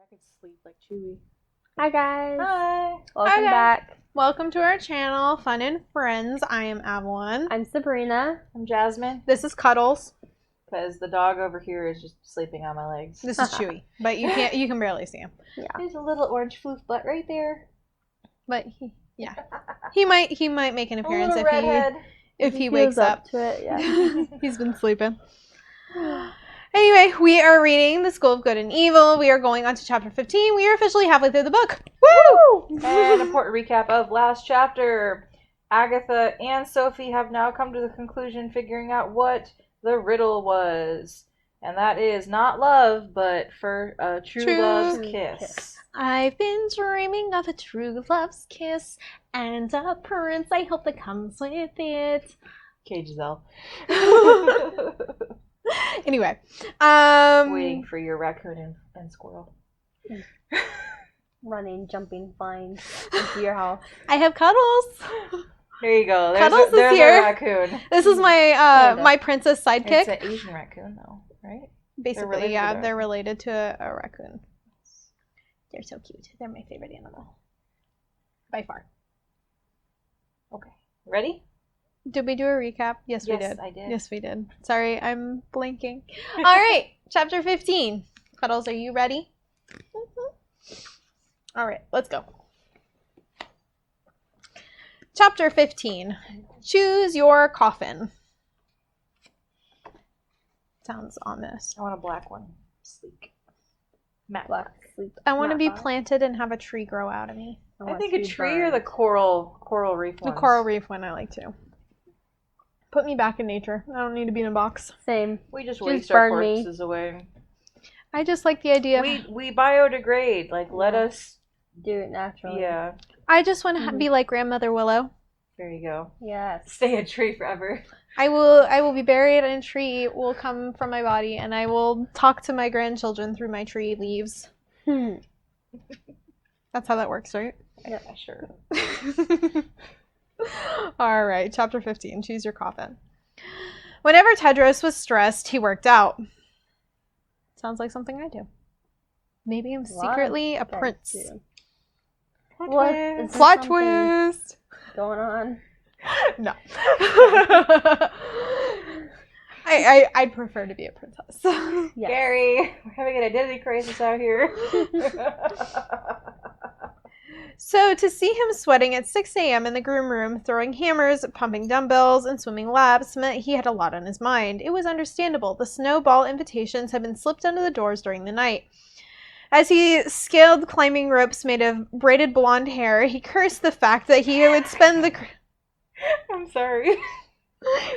I could sleep like Chewy. Hi guys. Hi. Welcome back. Welcome to our channel, Fun and Friends. I am Avalon. I'm Sabrina. I'm Jasmine. This is Cuddles. Because the dog over here is just sleeping on my legs. This is Chewy, but you can barely see him. Yeah. There's a little orange floof butt right there. But he might make an appearance if he wakes up. To it, yeah. He's been sleeping. Anyway, we are reading The School of Good and Evil. We are going on to chapter 15. We are officially halfway through the book. Woo! And an important recap of last chapter. Agatha and Sophie have now come to the conclusion figuring out what the riddle was. And that is not love, but for a true love's kiss. I've been dreaming of a true love's kiss and a prince I hope that comes with it. Okay, Giselle. Anyway, Waiting for your raccoon and squirrel. Running, jumping, flying into your house. I have Cuddles. There you go. Cuddles there's is here. A raccoon. This is my my princess sidekick. It's an Asian raccoon, though, right? Basically, they're related to a raccoon. They're so cute. They're my favorite animal. By far. Okay. Ready? Did we do a recap? Yes, we did. I did. Yes, we did. Sorry, I'm blanking. All right, chapter 15. Cuddles, are you ready? All right, let's go. Chapter 15. Choose your coffin. Sounds ominous. I want a black one. Sleek. Matte Black sleep. I want to be Not planted and have a tree grow out of me. I think a tree or the coral reef The ones. coral reef one I like too. Put me back in nature. I don't need to be in a box. Same. We just Just waste our burn me. corpses away. I just like the idea. We biodegrade. Like, let us. Do it naturally. Yeah. I just want to be like Grandmother Willow. There you go. Yes. Stay a tree forever. I will be buried in a tree. It will come from my body, and I will talk to my grandchildren through my tree leaves. That's how that works, right? Yeah, sure. All right, chapter 15. Choose your coffin. Whenever Tedros was stressed, he worked out. Sounds like something I do. Maybe I'm secretly a prince. What? Is there Plot something twist. going on? No. I'd prefer to be a princess. Yes. Gary, we're having an identity crisis out here. So to see him sweating at 6 a.m. in the groom room, throwing hammers, pumping dumbbells, and swimming laps meant he had a lot on his mind. It was understandable. The snowball invitations had been slipped under the doors during the night. As he scaled climbing ropes made of braided blonde hair, he cursed the fact that he would spend the... I'm sorry.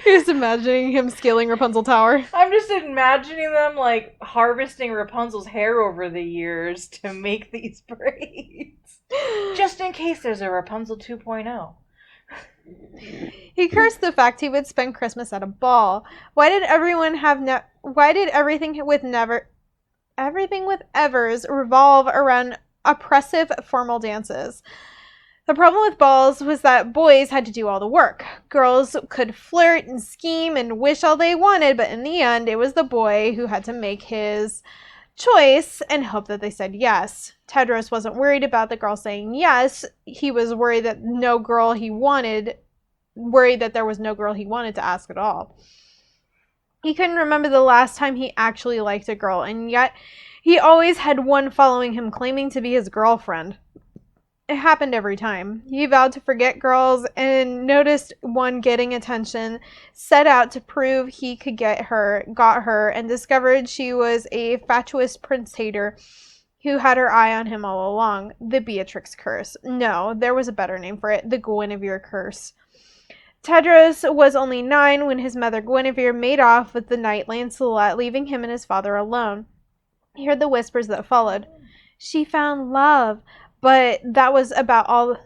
You're just imagining him scaling Rapunzel Tower. I'm just imagining them, like, harvesting Rapunzel's hair over the years to make these braids. Just in case there's a Rapunzel 2.0. He cursed the fact he would spend Christmas at a ball. Why did everything with Evers revolve around oppressive formal dances? The problem with balls was that boys had to do all the work. Girls could flirt and scheme and wish all they wanted, but in the end, it was the boy who had to make his choice and hope that they said yes. Tedros wasn't worried about the girl saying yes. He was worried that there was no girl he wanted to ask at all. He couldn't remember the last time he actually liked a girl, and yet he always had one following him claiming to be his girlfriend. It happened every time. He vowed to forget girls and noticed one getting attention, set out to prove he could got her, and discovered she was a fatuous prince hater who had her eye on him all along. The Beatrix curse. No, there was a better name for it. The Guinevere curse. Tedros was only 9 when his mother Guinevere made off with the knight Lancelot, leaving him and his father alone. He heard the whispers that followed. She found love. But what about all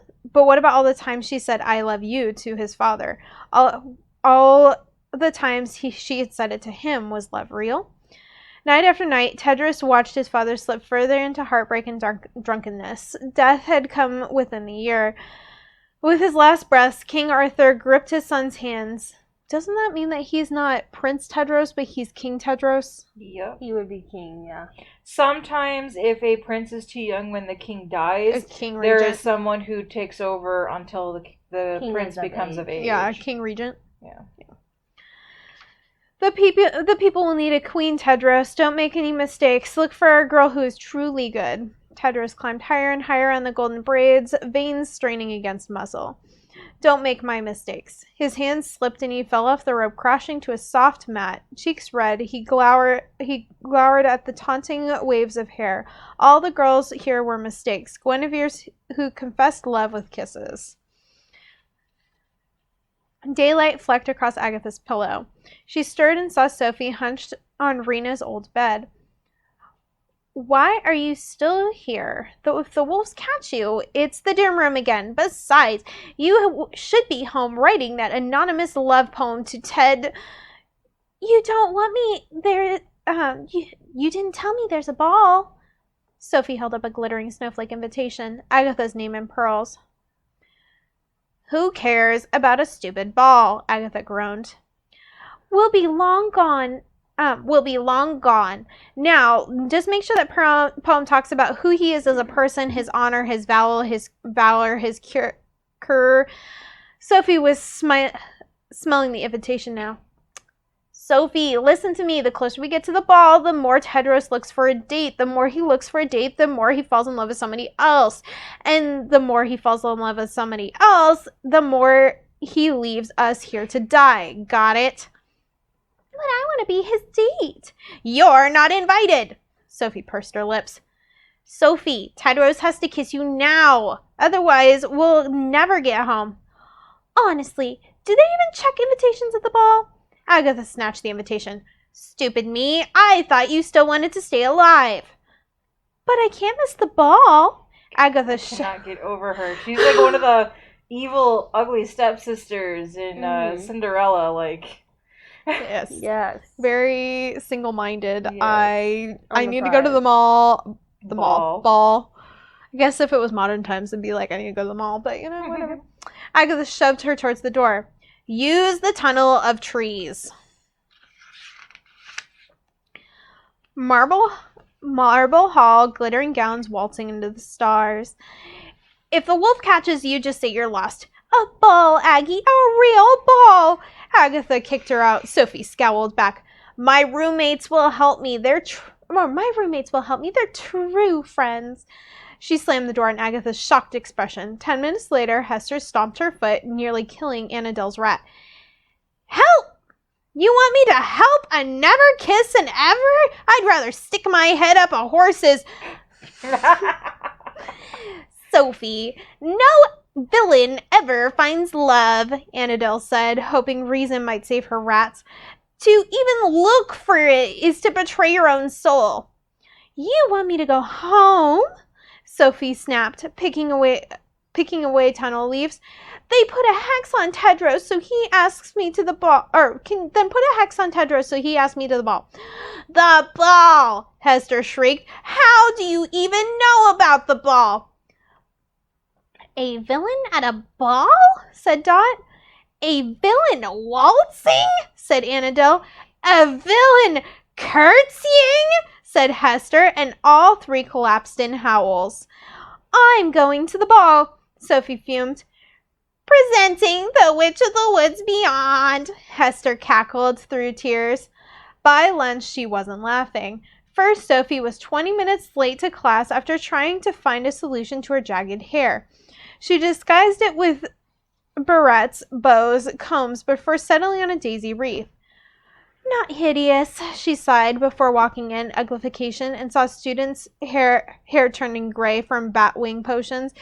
the times she said "I love you" to his father? All the times she had said it to him. Was love real? Night after night, Tedros watched his father slip further into heartbreak and drunkenness. Death had come within the year. With his last breaths, King Arthur gripped his son's hands doesn't that mean that he's not Prince Tedros, but he's King Tedros? Yep. He would be king, yeah. Sometimes, if a prince is too young when the king A dies, king there regent. is someone who takes over until the King prince is of becomes of age. Yeah, king regent. Yeah. The people will need a queen, Tedros. Don't make any mistakes. Look for a girl who is truly good. Tedros climbed higher and higher on the golden braids, veins straining against muscle. Don't make my mistakes. His hands slipped and he fell off the rope, crashing to a soft mat. Cheeks red, he glowered at the taunting waves of hair. All the girls here were mistakes. Guinevere's who confessed love with kisses. Daylight flecked across Agatha's pillow. She stirred and saw Sophie hunched on Rena's old bed. Why are you still here? Though if the wolves catch you, it's the dim room again. Besides, you should be home writing that anonymous love poem to Ted. You don't want me there. You didn't tell me there's a ball. Sophie held up a glittering snowflake invitation, Agatha's name in pearls. Who cares about a stupid ball? Agatha groaned. We'll be long gone. Now, just make sure that poem talks about who he is as a person, his honor, his valor, his cure. Sophie was smelling the invitation now. Sophie, listen to me. The closer we get to the ball, the more Tedros looks for a date. The more he looks for a date, the more he falls in love with somebody else. And the more he falls in love with somebody else, the more he leaves us here to die. Got it? But I want to be his date. You're not invited. Sophie pursed her lips. Sophie, Tedros has to kiss you now. Otherwise, we'll never get home. Honestly, do they even check invitations at the ball? Agatha snatched the invitation. Stupid me. I thought you still wanted to stay alive. But I can't miss the ball. Agatha cannot get over her. She's like one of the evil, ugly stepsisters in Cinderella, like... Yes. Yes. Very single-minded. Yes. I need to go to the mall. Ball. I guess if it was modern times, it'd be like, I need to go to the mall. But, whatever. Agatha shoved her towards the door. Use the tunnel of trees. Marble hall, glittering gowns waltzing into the stars. If the wolf catches you, just say you're lost. A ball, Aggie, a real ball. Agatha kicked her out. Sophie scowled back. My roommates will help me. They're true friends. She slammed the door on Agatha's shocked expression. 10 minutes later, Hester stomped her foot, nearly killing Annabelle's rat. Help! You want me to help and never kiss and ever? I'd rather stick my head up a horse's... Sophie, no villain ever finds love, Annabelle said, hoping reason might save her rats. To even look for it is to betray your own soul. You want me to go home? Sophie snapped, picking away tunnel leaves. They put a hex on Tedros, so he asks me to the ball. Put a hex on Tedros, so he asked me to the ball. The ball! Hester shrieked. How do you even know about the ball? A villain at a ball? Said Dot. A villain waltzing? Said Annabelle. A villain curtsying? Said Hester, and all three collapsed in howls. I'm going to the ball, Sophie fumed. Presenting the Witch of the Woods Beyond, Hester cackled through tears. By lunch, she wasn't laughing. First, Sophie was 20 minutes late to class after trying to find a solution to her jagged hair. She disguised it with barrettes, bows, combs before settling on a daisy wreath. Not hideous, she sighed before walking in uglification and saw students' hair turning gray from bat wing potions,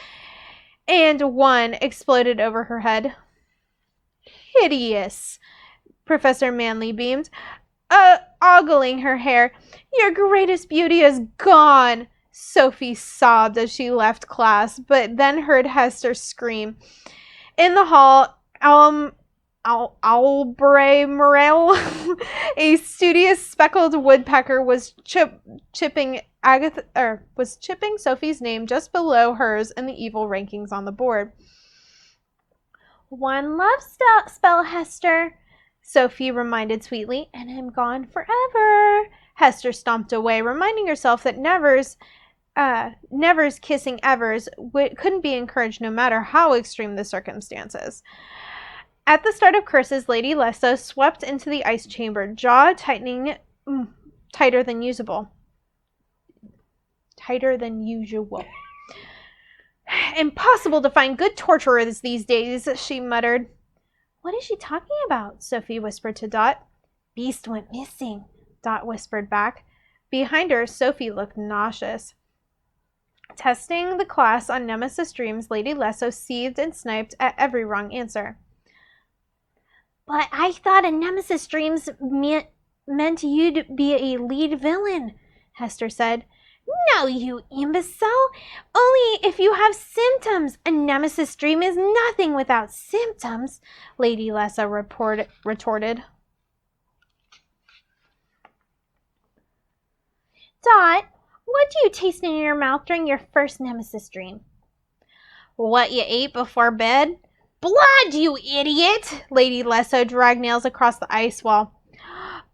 and one exploded over her head. Hideous, Professor Manley beamed, ogling her hair. Your greatest beauty is gone. Sophie sobbed as she left class, but then heard Hester scream. In the hall, Albray Morel, a studious speckled woodpecker, was chipping Sophie's name just below hers in the evil rankings on the board. One love spell, Hester. Sophie reminded sweetly, and I'm gone forever. Hester stomped away, reminding herself that Never's kissing Evers couldn't be encouraged no matter how extreme the circumstances. At the start of curses, Lady Lesso swept into the ice chamber, jaw tightening tighter than usual. Impossible to find good torturers these days, she muttered. What is she talking about? Sophie whispered to Dot. Beast went missing, Dot whispered back. Behind her, Sophie looked nauseous. Testing the class on Nemesis dreams, Lady Lesso seethed and sniped at every wrong answer. But I thought a Nemesis dreams meant you'd be a lead villain, Hester said. No, you imbecile! Only if you have symptoms. A Nemesis dream is nothing without symptoms, Lady Lesso retorted. Dot, what do you taste in your mouth during your first Nemesis dream? What you ate before bed? Blood, you idiot! Lady Lesso dragged nails across the ice wall.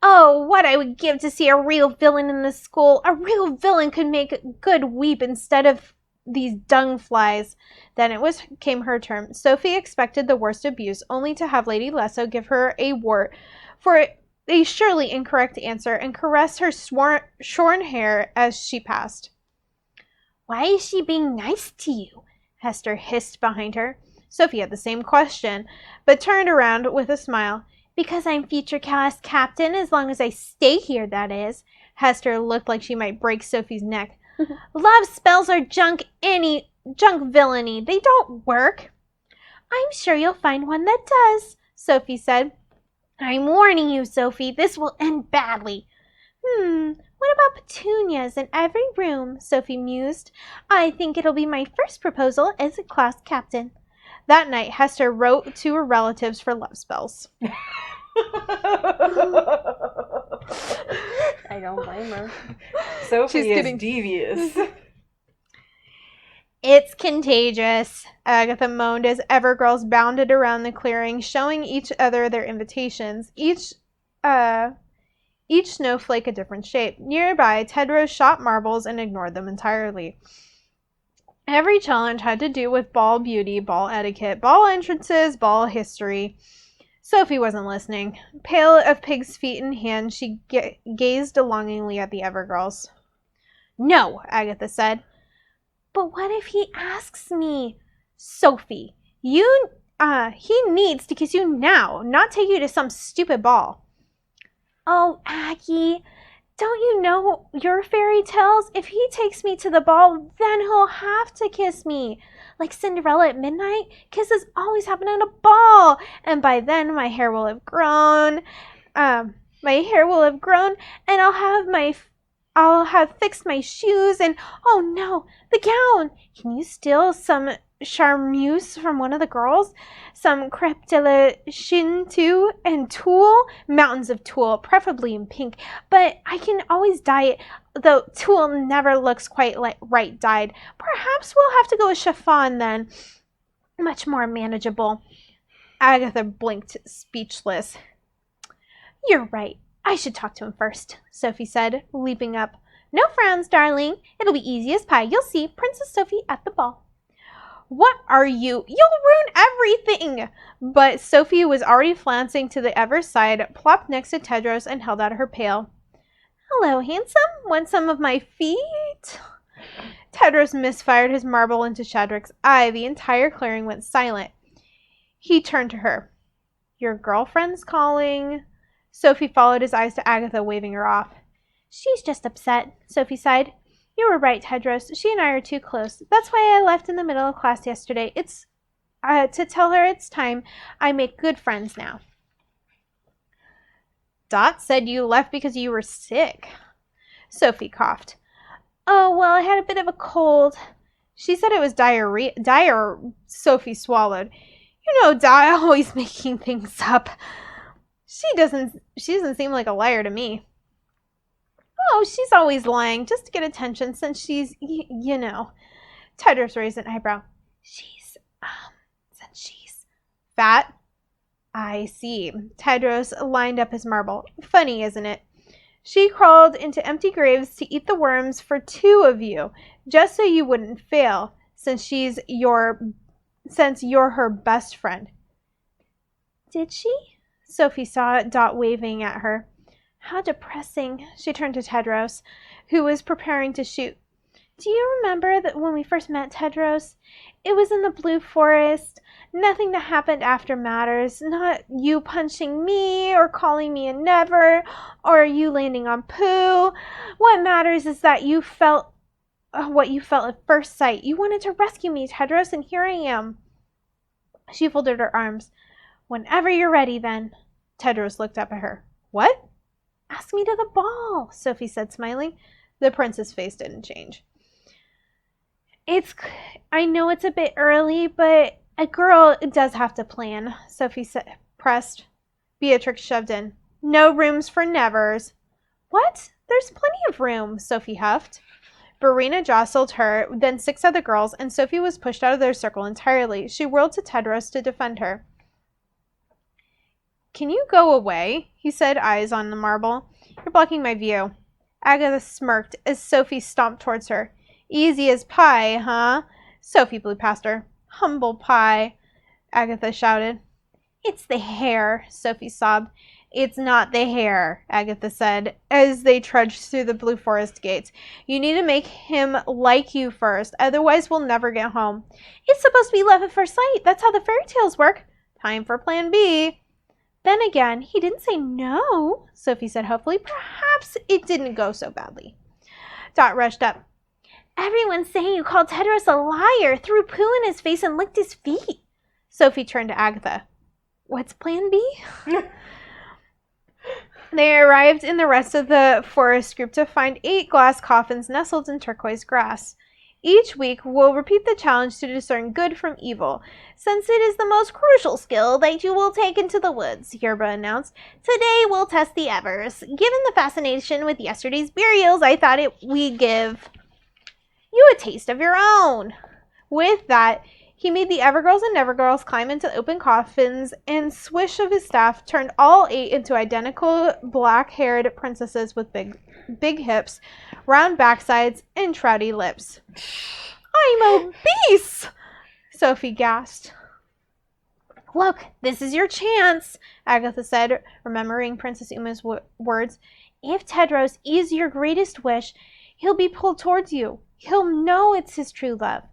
Oh, what I would give to see a real villain in this school. A real villain could make good weep instead of these dung flies. Then came her turn. Sophie expected the worst abuse, only to have Lady Lesso give her a wart for a surely incorrect answer and caress her shorn hair as she passed. Why is she being nice to you? Hester hissed behind her. Sophie had the same question, but turned around with a smile. Because I'm future class captain, as long as I stay here, that is. Hester looked like she might break Sophie's neck. Love spells are junk villainy. They don't work. I'm sure you'll find one that does, Sophie said. I'm warning you, Sophie. This will end badly. What about petunias in every room? Sophie mused. I think it'll be my first proposal as a class captain. That night, Hester wrote to her relatives for love spells. I don't blame her. Sophie is devious. It's contagious, Agatha moaned as Evergirls bounded around the clearing, showing each other their invitations, each snowflake a different shape. Nearby, Tedros shot marbles and ignored them entirely. Every challenge had to do with ball beauty, ball etiquette, ball entrances, ball history. Sophie wasn't listening. Pale of pig's feet in hand, she gazed longingly at the Evergirls. No, Agatha said. But what if he asks me? Sophie, he needs to kiss you now, not take you to some stupid ball. Oh, Aggie, don't you know your fairy tales? If he takes me to the ball, then he'll have to kiss me. Like Cinderella at midnight, kisses always happen at a ball. And by then my hair will have grown. And I'll have fixed my shoes and, oh no, the gown. Can you steal some charmeuse from one of the girls? Some crêpe de la chine too, and tulle? Mountains of tulle, preferably in pink. But I can always dye it, though tulle never looks quite right dyed. Perhaps we'll have to go with chiffon then. Much more manageable. Agatha blinked, speechless. You're right. I should talk to him first, Sophie said, leaping up. No frowns, darling. It'll be easy as pie. You'll see Princess Sophie at the ball. What are you? You'll ruin everything! But Sophie was already flouncing to the Evers side, plopped next to Tedros, and held out her pail. Hello, handsome. Want some of my feet? Tedros misfired his marble into Shadrach's eye. The entire clearing went silent. He turned to her. Your girlfriend's calling? Sophie followed his eyes to Agatha, waving her off. She's just upset, Sophie sighed. You were right, Tedros. She and I are too close. That's why I left in the middle of class yesterday. It's to tell her it's time I make good friends now. Dot said you left because you were sick. Sophie coughed. Oh, well, I had a bit of a cold. She said it was diarrhea. Sophie swallowed. You know, Dot always making things up. She doesn't seem like a liar to me. Oh, she's always lying just to get attention since she's, you know. Tedros raised an eyebrow. Since she's fat? I see. Tedros lined up his marble. Funny, isn't it? She crawled into empty graves to eat the worms for 2 of you, just so you wouldn't fail, since you're her best friend. Did she? Sophie saw Dot waving at her. How depressing. She turned to Tedros, who was preparing to shoot. Do you remember that when we first met, Tedros? It was in the Blue Forest. Nothing that happened after matters. Not you punching me or calling me a never or you landing on poo. What matters is that you felt what you felt at first sight. You wanted to rescue me, Tedros, and here I am. She folded her arms. Whenever you're ready, then. Tedros looked up at her. What? Ask me to the ball, Sophie said, smiling. The prince's face didn't change. I know it's a bit early, but a girl does have to plan, Sophie pressed. Beatrix shoved in. No rooms for nevers. What? There's plenty of room, Sophie huffed. Verena jostled her, then 6 other girls, and Sophie was pushed out of their circle entirely. She whirled to Tedros to defend her. Can you go away? He said, eyes on the marble. You're blocking my view. Agatha smirked as Sophie stomped towards her. Easy as pie, huh? Sophie blew past her. Humble pie, Agatha shouted. It's the hair, Sophie sobbed. It's not the hair, Agatha said, as they trudged through the Blue Forest gates. You need to make him like you first, otherwise we'll never get home. It's supposed to be love at first sight. That's how the fairy tales work. Time for plan B. Then again, he didn't say no, Sophie said hopefully. Perhaps it didn't go so badly. Dot rushed up. Everyone's saying you called Tedros a liar, threw poo in his face, and licked his feet. Sophie turned to Agatha. What's plan B? They arrived in the rest of the forest group to find 8 glass coffins nestled in turquoise grass. Each week, we'll repeat the challenge to discern good from evil, since it is the most crucial skill that you will take into the woods, Yerba announced. Today, we'll test the Evers. Given the fascination with yesterday's burials, I thought we'd give you a taste of your own. With that, he made the Evergirls and Nevergirls climb into open coffins, and swish of his staff turned all 8 into identical black-haired princesses with big hips, round backsides, and trouty lips. I'm obese! Sophie gasped. Look, this is your chance, Agatha said, remembering Princess Uma's words. If Tedros is your greatest wish, he'll be pulled towards you. He'll know it's his true love.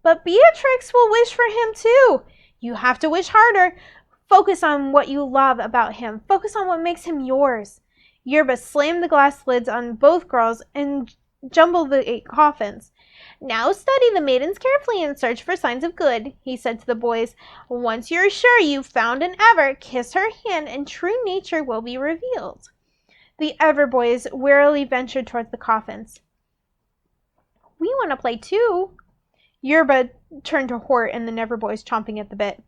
But Beatrix will wish for him too. You have to wish harder. Focus on what you love about him. Focus on what makes him yours. Yerba slammed the glass lids on both girls and jumbled the 8 coffins. Now study the maidens carefully and search for signs of good, he said to the boys. Once you're sure you've found an Ever, kiss her hand and true nature will be revealed. The Ever boys wearily ventured towards the coffins. We want to play too. Yerba turned to Hort and the Never boys chomping at the bit.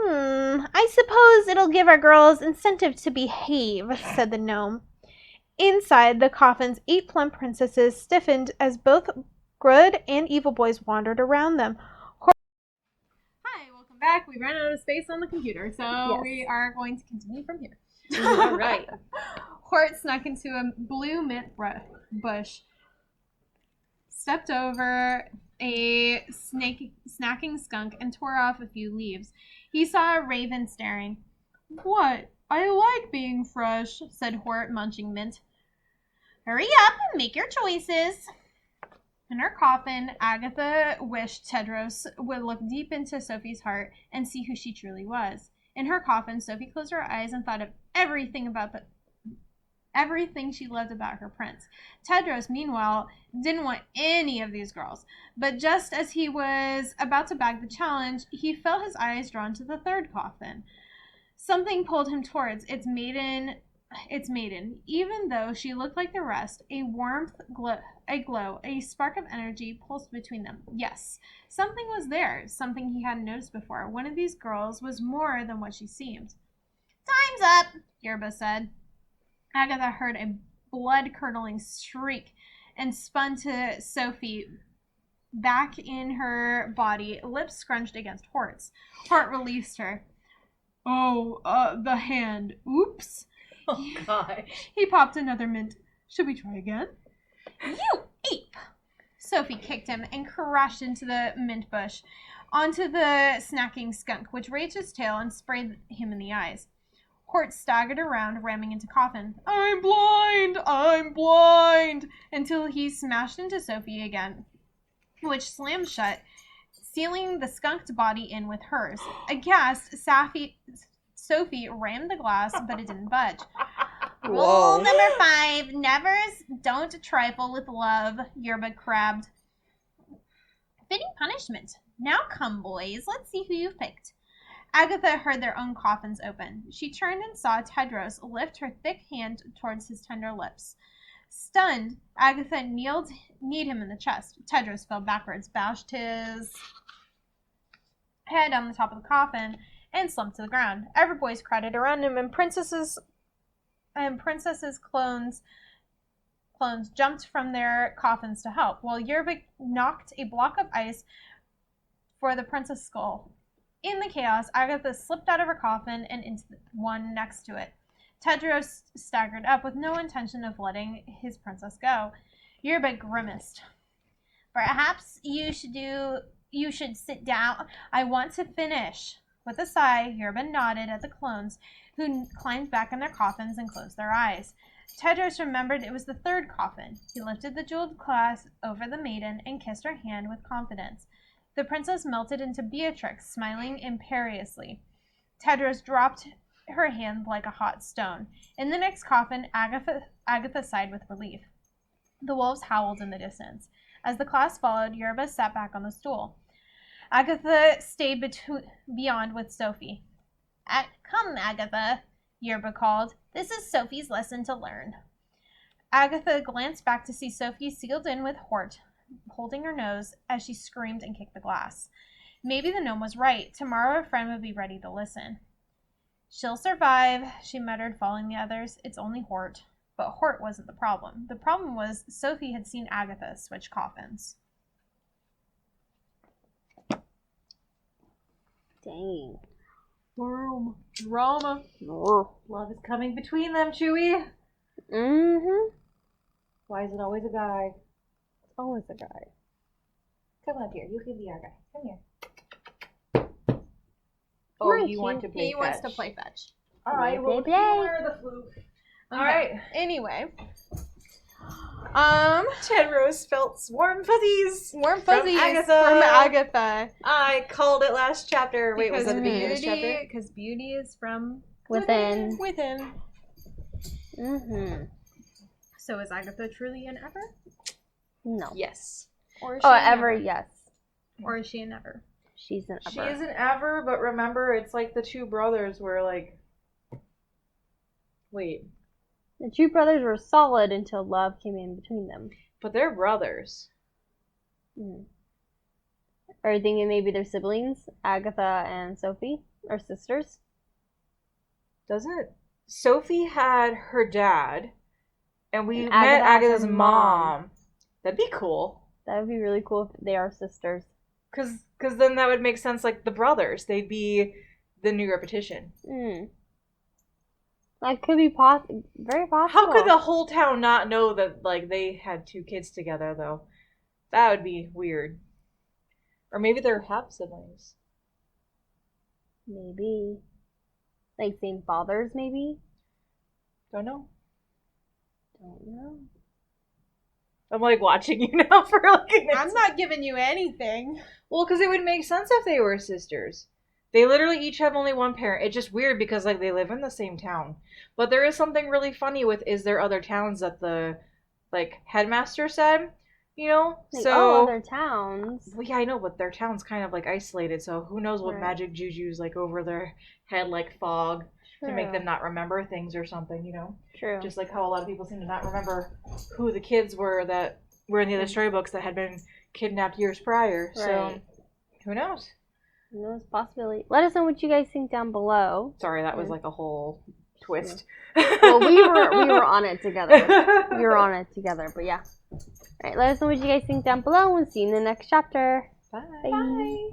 I suppose it'll give our girls incentive to behave, said the gnome. Inside the coffins, 8 plump princesses stiffened as both good and evil boys wandered around them. Hi, welcome back. We ran out of space on the computer, so we are going to continue from here. All right. Hort snuck into a blue mint bush, stepped over a snacking skunk, and tore off a few leaves. He saw a raven staring. What? I like being fresh, said Hort, munching mint. Hurry up and make your choices. In her coffin, Agatha wished Tedros would look deep into Sophie's heart and see who she truly was. In her coffin, Sophie closed her eyes and thought of everything she loved about her prince. Tedros, meanwhile, didn't want any of these girls. But just as he was about to bag the challenge, he felt his eyes drawn to the 3rd coffin. Something pulled him towards its maiden. Even though she looked like the rest, a warmth, a glow, a spark of energy pulsed between them. Yes, something was there, something he hadn't noticed before. One of these girls was more than what she seemed. Time's up, Yerba said. Agatha heard a blood-curdling shriek and spun to Sophie, back in her body, lips scrunched against Hort's. Hort released her. The hand. Oops. Oh, God. He popped another mint. Should we try again? You ape! Sophie kicked him and crashed into the mint bush, onto the snacking skunk, which raised his tail and sprayed him in the eyes. Hort staggered around, ramming into Coffin. I'm blind! Until he smashed into Sophie again, which slammed shut, sealing the skunked body in with hers. Aghast, Sophie rammed the glass, but it didn't budge. Rule number 5, never don't trifle with love, Yerba crabbed. Fitting punishment. Now come, boys, let's see who you've picked. Agatha heard their own coffins open. She turned and saw Tedros lift her thick hand towards his tender lips. Stunned, Agatha kneed him in the chest. Tedros fell backwards, bashed his head on the top of the coffin, and slumped to the ground. Every boys crowded around him, and princesses clones jumped from their coffins to help, while Yerba knocked a block of ice for the princess skull. In the chaos, Agatha slipped out of her coffin and into the one next to it. Tedros staggered up with no intention of letting his princess go. Yerba grimaced. Perhaps you should sit down. I want to finish. With a sigh, Yerba nodded at the clones, who climbed back in their coffins and closed their eyes. Tedros remembered it was the third coffin. He lifted the jeweled clasp over the maiden and kissed her hand with confidence. The princess melted into Beatrix, smiling imperiously. Tedros dropped her hand like a hot stone. In the next coffin, Agatha sighed with relief. The wolves howled in the distance. As the class followed, Yerba sat back on the stool. Agatha stayed beyond with Sophie. Come, Agatha, Yerba called. This is Sophie's lesson to learn. Agatha glanced back to see Sophie sealed in with Hort, holding her nose as she screamed and kicked the glass. Maybe the gnome was right. Tomorrow a friend would be ready to listen. She'll survive, she muttered, following the others. It's only Hort. But Hort wasn't the problem. The problem was Sophie had seen Agatha switch coffins. Dang. Drama. Love is coming between them, Chewie. Mm-hmm. Why is it always a guy? It's always a guy. Come up here. You can be our guy. Come here. Oh, you want to play He fetch. wants to play fetch. All right, Play, well, play. humor the fluke. All right. Anyway. Tedros felt warm fuzzies. Warm fuzzies Agatha. from Agatha. I called it last chapter. Wait, was that the beginning of this chapter? Because beauty is from Within. Within. Mm-hmm. So is Agatha truly an ever? No. Yes. Or is Oh, she an ever, yes. Or is she an ever? She's an She ever. isn't ever, but remember, it's like the two brothers were like... Wait. The two brothers were solid until love came in between them. But they're brothers. Mm. Are you thinking maybe they're siblings? Agatha and Sophie? Or sisters? Doesn't... Sophie had her dad, and we And met Agatha has Agatha's her mom. That'd be cool. That would be really cool if they are sisters. Because then that would make sense, like, the brothers. They'd be the new repetition. Mm. That could be very possible. How could the whole town not know that, like, they had two kids together, though? That would be weird. Or maybe they're half-siblings. Maybe. Like same fathers, maybe? Don't know. Don't know. I'm, like, watching you now for looking at... I'm not giving you anything. Well, because it would make sense if they were sisters. They literally each have only one parent. It's just weird because, like, they live in the same town. But there is something really funny with, is there other towns that the, like, headmaster said, you know? Like, so other towns. Well, yeah, I know, but their town's kind of, like, isolated, so who knows what Right. magic juju's, like, over their head, like fog, to make them not remember things or something, you know? True. Just like how a lot of people seem to not remember who the kids were that were in the other storybooks that had been kidnapped years prior. So, Right. who knows? No possibility. Let us know what you guys think down below. Sorry, that was like a whole twist. Well, we were on it together. We were on it together, but yeah. Alright, let us know what you guys think down below and we'll see you in the next chapter. Bye. Bye.